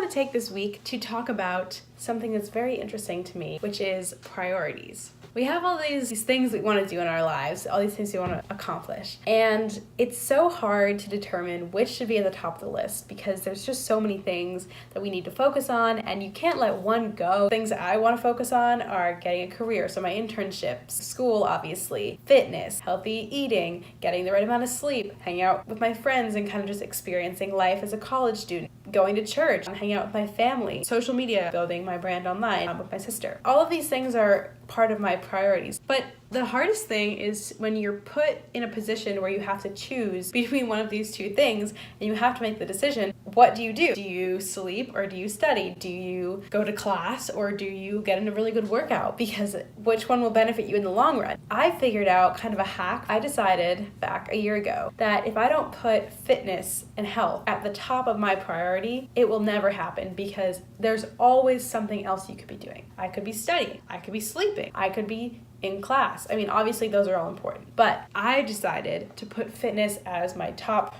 to take this week to talk about something that's very interesting to me, which is priorities. We have all these things we want to do in our lives, all these things we want to accomplish. And it's so hard to determine which should be at the top of the list because there's just so many things that we need to focus on and you can't let one go. Things that I want to focus on are getting a career, so my internships, school obviously, fitness, healthy eating, getting the right amount of sleep, hanging out with my friends and kind of just experiencing life as a college student, going to church, hanging out with my family, social media, building my brand online with my sister. All of these things are part of my priorities. But the hardest thing is when you're put in a position where you have to choose between one of these two things and you have to make the decision, what do you do? Do you sleep or do you study? Do you go to class or do you get in a really good workout? Because which one will benefit you in the long run? I figured out kind of a hack. I decided back a year ago that if I don't put fitness and health at the top of my priority, it will never happen because there's always something else you could be doing. I could be studying, I could be sleeping, I could be in class. I mean, obviously those are all important, but I decided to put fitness as my top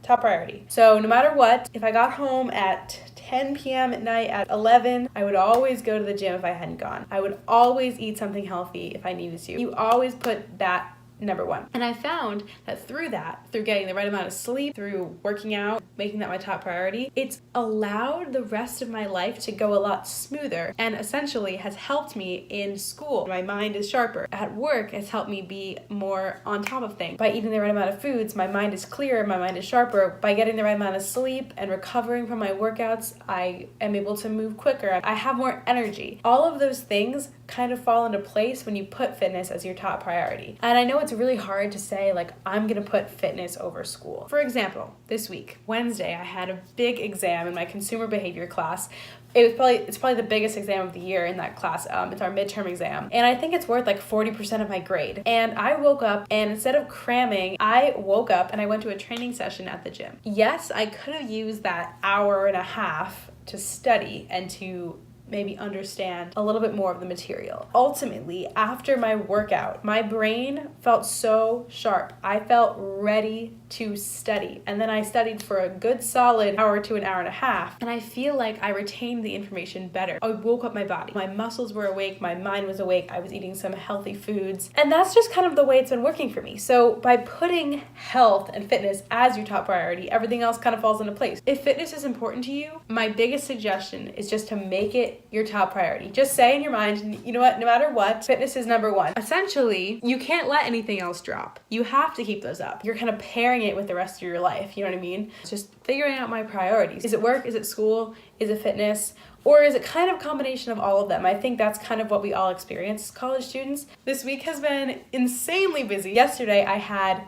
priority. So no matter what, if I got home at 10 p.m. at night, at 11, I would always go to the gym if I hadn't gone. I would always eat something healthy if I needed to. You always put that number one. And I found that through getting the right amount of sleep, through working out, making that my top priority, it's allowed the rest of my life to go a lot smoother and essentially has helped me in school. My mind is sharper. At work, it's helped me be more on top of things. By eating the right amount of foods, my mind is clearer, my mind is sharper. By getting the right amount of sleep and recovering from my workouts, I am able to move quicker. I have more energy. All of those things kind of fall into place when you put fitness as your top priority. And I know it's really hard to say, like, I'm gonna put fitness over school. For example, this week, Wednesday, I had a big exam in my consumer behavior class. It's probably the biggest exam of the year in that class. It's our midterm exam. And I think it's worth like 40% of my grade. And I woke up and instead of cramming, I woke up and I went to a training session at the gym. Yes, I could have used that hour and a half to study and to maybe understand a little bit more of the material. Ultimately, after my workout, my brain felt so sharp. I felt ready to study. And then I studied for a good solid hour to an hour and a half. And I feel like I retained the information better. I woke up my body. My muscles were awake. My mind was awake. I was eating some healthy foods. And that's just kind of the way it's been working for me. So by putting health and fitness as your top priority, everything else kind of falls into place. If fitness is important to you, my biggest suggestion is just to make it your top priority. Just say in your mind, you know what, no matter what, fitness is number one. Essentially, you can't let anything else drop. You have to keep those up. You're kind of pairing it with the rest of your life, you know what I mean? It's just figuring out my priorities. Is it work? Is it school? Is it fitness? Or is it kind of a combination of all of them? I think that's kind of what we all experience as college students. This week has been insanely busy. Yesterday, I had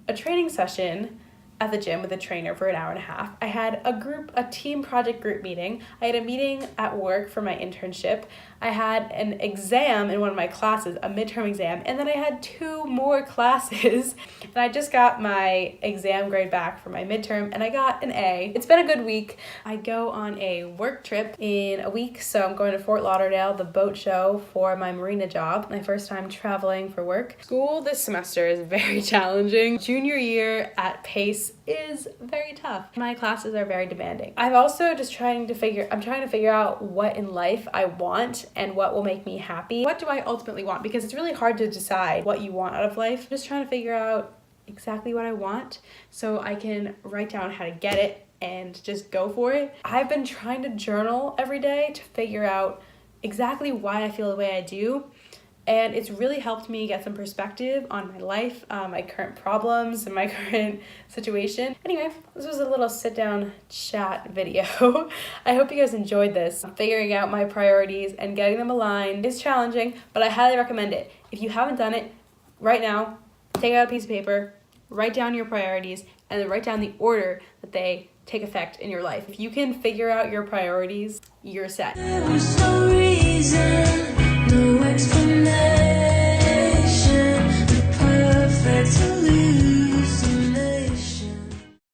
a training session at the gym with a trainer for an hour and a half. I had a team project group meeting. I had a meeting at work for my internship. I had an exam in one of my classes, a midterm exam, and then I had 2 more classes. And I just got my exam grade back for my midterm and I got an A. It's been a good week. I go on a work trip in a week, so I'm going to Fort Lauderdale, the boat show for my marina job. My first time traveling for work. School this semester is very challenging. Junior year at Pace is very tough. My classes are very demanding. I'm also just trying to figure out what in life I want and what will make me happy. What do I ultimately want? Because it's really hard to decide what you want out of life. I'm just trying to figure out exactly what I want so I can write down how to get it and just go for it. I've been trying to journal every day to figure out exactly why I feel the way I do. And it's really helped me get some perspective on my life, my current problems, and my current situation. Anyway, this was a little sit-down chat video. I hope you guys enjoyed this. Figuring out my priorities and getting them aligned is challenging, but I highly recommend it. If you haven't done it, right now, take out a piece of paper, write down your priorities, and then write down the order that they take effect in your life. If you can figure out your priorities, you're set. There was no reason